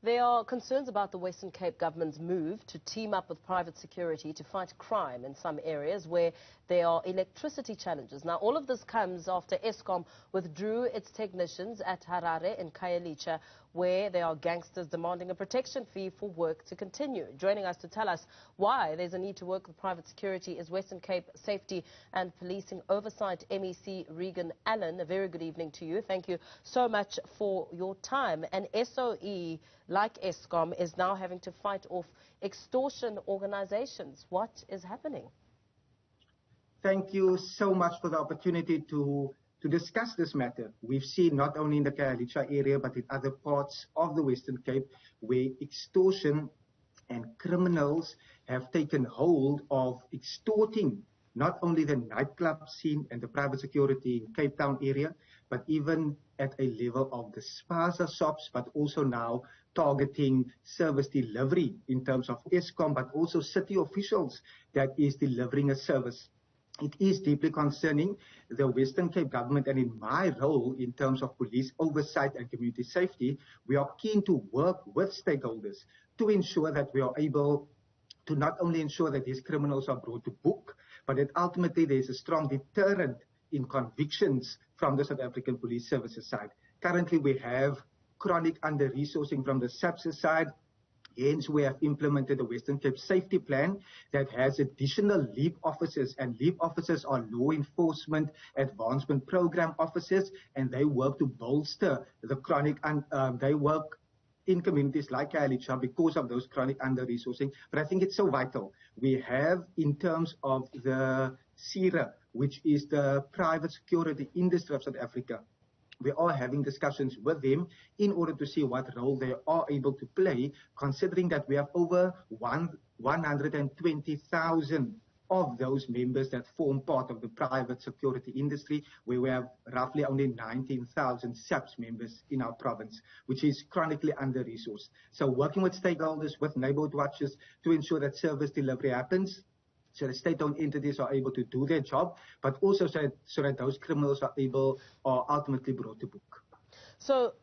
There are concerns about the Western Cape government's move to team up with private security to fight crime in some areas where there are electricity challenges. Now, all of this comes after Eskom withdrew its technicians at Harare in Khayelitsha, where there are gangsters demanding a protection fee for work to continue. Joining us to tell us why there's a need to work with private security is Western Cape Safety and Policing Oversight MEC Reagan Allan. A very good evening to you. Thank you so much for your time. And SOE, like Eskom, is now having to fight off extortion organizations. What is happening? Thank you so much for the opportunity to discuss this matter. We've seen not only in the Khayelitsha area, but in other parts of the Western Cape, where extortion and criminals have taken hold of extorting not only the nightclub scene and the private security in Cape Town area, but even at a level of the spaza shops, but also now targeting service delivery in terms of Eskom, but also city officials that is delivering a service. It is deeply concerning. The Western Cape government, and in my role in terms of police oversight and community safety, we are keen to work with stakeholders to ensure that we are able to not only ensure that these criminals are brought to book, but that ultimately there is a strong deterrent in convictions from the South African Police Services side. Currently, we have chronic under-resourcing from the SAPS side. Hence, we have implemented the Western Cape Safety Plan that has additional LEAP officers, and LEAP officers are law enforcement advancement program officers, and they work to bolster the chronic, they work in communities like Khayelitsha because of those chronic under-resourcing. But I think it's so vital. We have, in terms of the CIRA, which is the private security industry of South Africa, we are having discussions with them in order to see what role they are able to play, considering that we have over 120,000 of those members that form part of the private security industry, where we have roughly only 19,000 SAPS members in our province, which is chronically under-resourced. So working with stakeholders, with neighborhood watches to ensure that service delivery happens, so the state-owned entities are able to do their job, but also so that those criminals are ultimately brought to book. So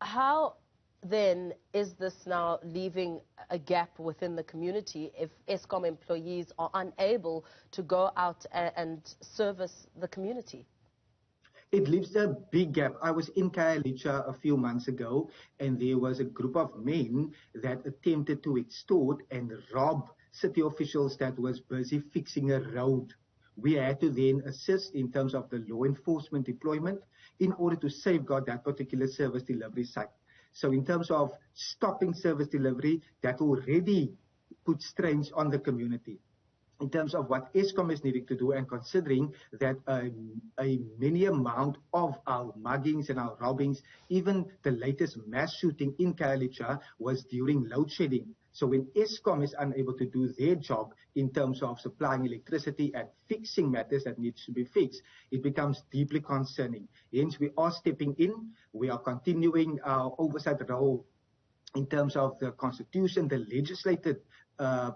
how then is this now leaving a gap within the community if Eskom employees are unable to go out and service the community? It leaves a big gap. I was in Khayelitsha a few months ago, and there was a group of men that attempted to extort and rob city officials that was busy fixing a road. We had to then assist in terms of the law enforcement deployment in order to safeguard that particular service delivery site. So in terms of stopping service delivery, that already puts strains on the community. In terms of what Eskom is needing to do, and considering that a many amount of our muggings and our robbings, even the latest mass shooting in Khayelitsha, was during load shedding. So when Eskom is unable to do their job in terms of supplying electricity and fixing matters that needs to be fixed, it becomes deeply concerning. Hence, we are stepping in. We are continuing our oversight role in terms of the constitution, the legislated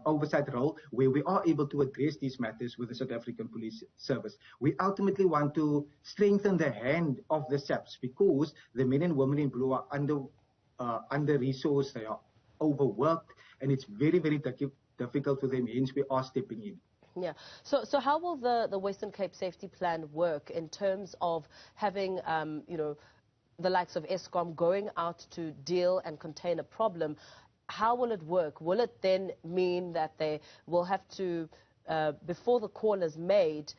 oversight role, where we are able to address these matters with the South African Police Service. We ultimately want to strengthen the hand of the SAPS, because the men and women in blue are under-resourced, they are overworked, and it's very, very difficult for them. Hence, we are stepping in. Yeah. So how will the Western Cape Safety Plan work in terms of having, the likes of Eskom going out to deal and contain a problem? How will it work? Will it then mean that they will have to, before the call is made,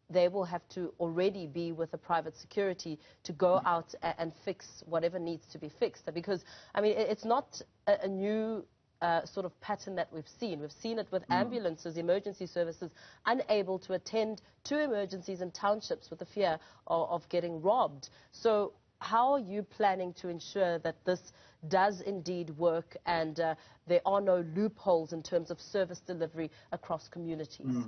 they will have to already be with a private security to go out and fix whatever needs to be fixed? Because, I mean, it's not a new sort of pattern that we've seen. We've seen it with ambulances, emergency services, unable to attend to emergencies in townships with the fear of getting robbed. So how are you planning to ensure that this does indeed work and there are no loopholes in terms of service delivery across communities?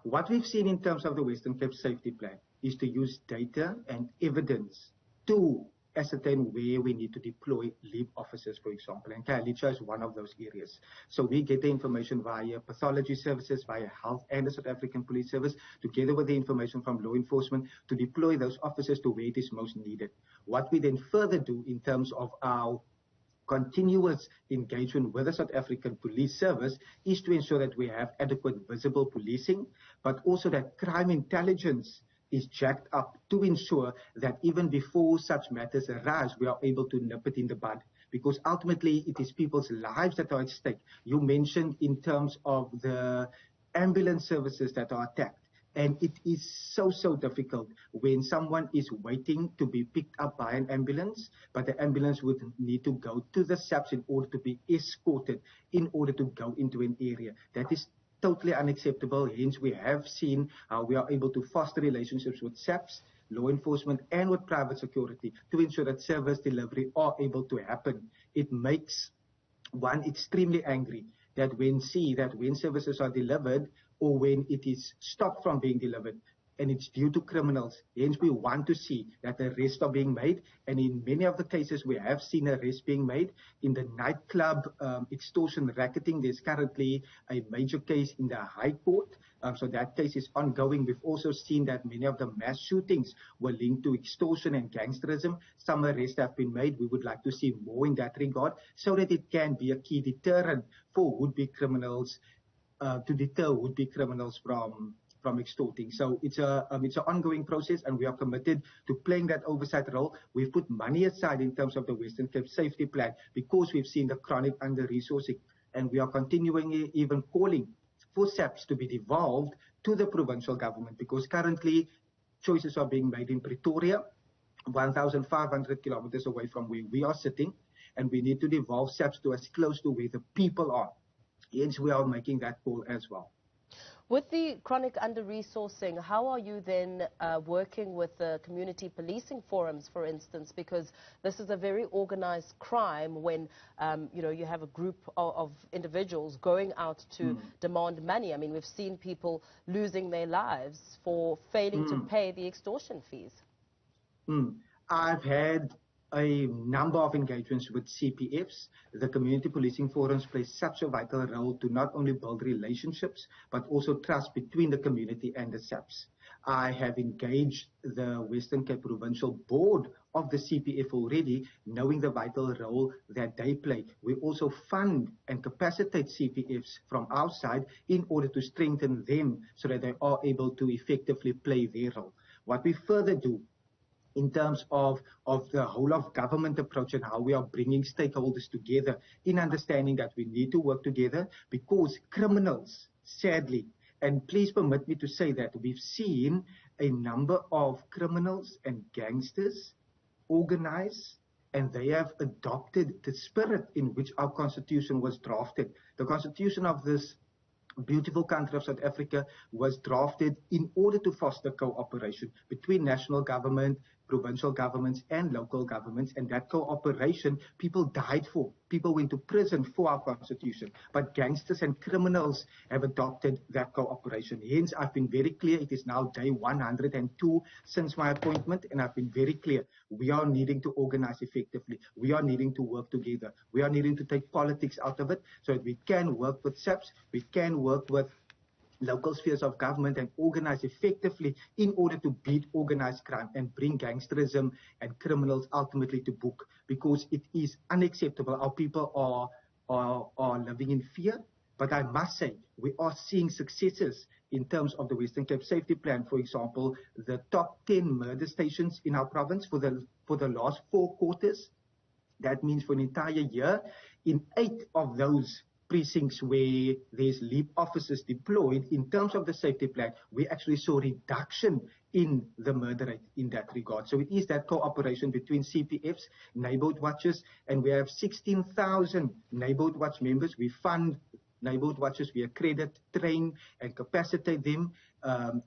What we've seen in terms of the Western Cape Safety Plan is to use data and evidence to ascertain where we need to deploy LEAP officers, for example. And Khayelitsha is one of those areas. So we get the information via pathology services, via health and the South African Police Service, together with the information from law enforcement, to deploy those officers to where it is most needed. What we then further do in terms of our continuous engagement with the South African Police Service is to ensure that we have adequate visible policing, but also that crime intelligence is jacked up to ensure that even before such matters arise, we are able to nip it in the bud. Because ultimately, it is people's lives that are at stake. You mentioned in terms of the ambulance services that are attacked. And it is so difficult when someone is waiting to be picked up by an ambulance, but the ambulance would need to go to the SAPS in order to be escorted in order to go into an area. That is totally unacceptable. Hence, we have seen how we are able to foster relationships with SAPS, law enforcement, and with private security to ensure that service delivery are able to happen. It makes one extremely angry that when services are delivered or when it is stopped from being delivered, and it's due to criminals. Hence, we want to see that arrests are being made. And in many of the cases, we have seen arrests being made. In the nightclub extortion racketing, there's currently a major case in the High Court. So that case is ongoing. We've also seen that many of the mass shootings were linked to extortion and gangsterism. Some arrests have been made. We would like to see more in that regard so that it can be a key deterrent for would-be criminals, to deter would-be criminals from extorting. So it's an ongoing process, and we are committed to playing that oversight role. We've put money aside in terms of the Western Cape Safety Plan because we've seen the chronic under-resourcing, and we are continuing even calling for SAPS to be devolved to the provincial government because currently choices are being made in Pretoria, 1,500 kilometers away from where we are sitting, and we need to devolve SAPS to as close to where the people are. Hence, we are making that call as well. With the chronic under-resourcing, how are you then working with the community policing forums, for instance? Because this is a very organized crime when, you have a group of individuals going out to demand money. I mean, we've seen people losing their lives for failing to pay the extortion fees. I've had a number of engagements with CPFs. The community policing forums play such a vital role to not only build relationships, but also trust between the community and the SAPS. I have engaged the Western Cape Provincial Board of the CPF already, knowing the vital role that they play. We also fund and capacitate CPFs from our side in order to strengthen them so that they are able to effectively play their role. What we further do in terms of the whole of government approach and how we are bringing stakeholders together in understanding that we need to work together because criminals, sadly, and please permit me to say that we've seen a number of criminals and gangsters organize, and they have adopted the spirit in which our constitution was drafted. The constitution of this beautiful country of South Africa was drafted in order to foster cooperation between national government, provincial governments and local governments, and that cooperation people died for. People went to prison for our constitution, but gangsters and criminals have adopted that cooperation. Hence, I've been very clear, it is now day 102 since my appointment, and I've been very clear, we are needing to organize effectively. We are needing to work together. We are needing to take politics out of it so that we can work with SAPS, we can work with local spheres of government and organize effectively in order to beat organized crime and bring gangsterism and criminals ultimately to book, because it is unacceptable. Our people are living in fear, but I must say we are seeing successes in terms of the Western Cape Safety Plan. For example, the top 10 murder stations in our province for the last 4 quarters, that means for an entire year, in 8 of those precincts where there's LEAP officers deployed, in terms of the safety plan, we actually saw reduction in the murder rate in that regard. So it is that cooperation between CPFs, neighborhood watches, and we have 16,000 neighborhood watch members. We fund neighborhood watches, we accredit, train, and capacitate them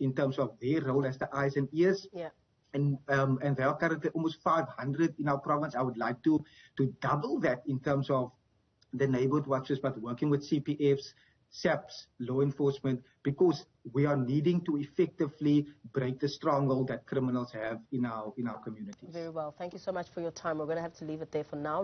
in terms of their role as the eyes and ears. Yeah. And there are currently almost 500 in our province. I would like to double that in terms of the neighborhood watches, but working with CPFs, SAPS, law enforcement, because we are needing to effectively break the stronghold that criminals have in our communities. Very well. Thank you so much for your time. We're going to have to leave it there for now.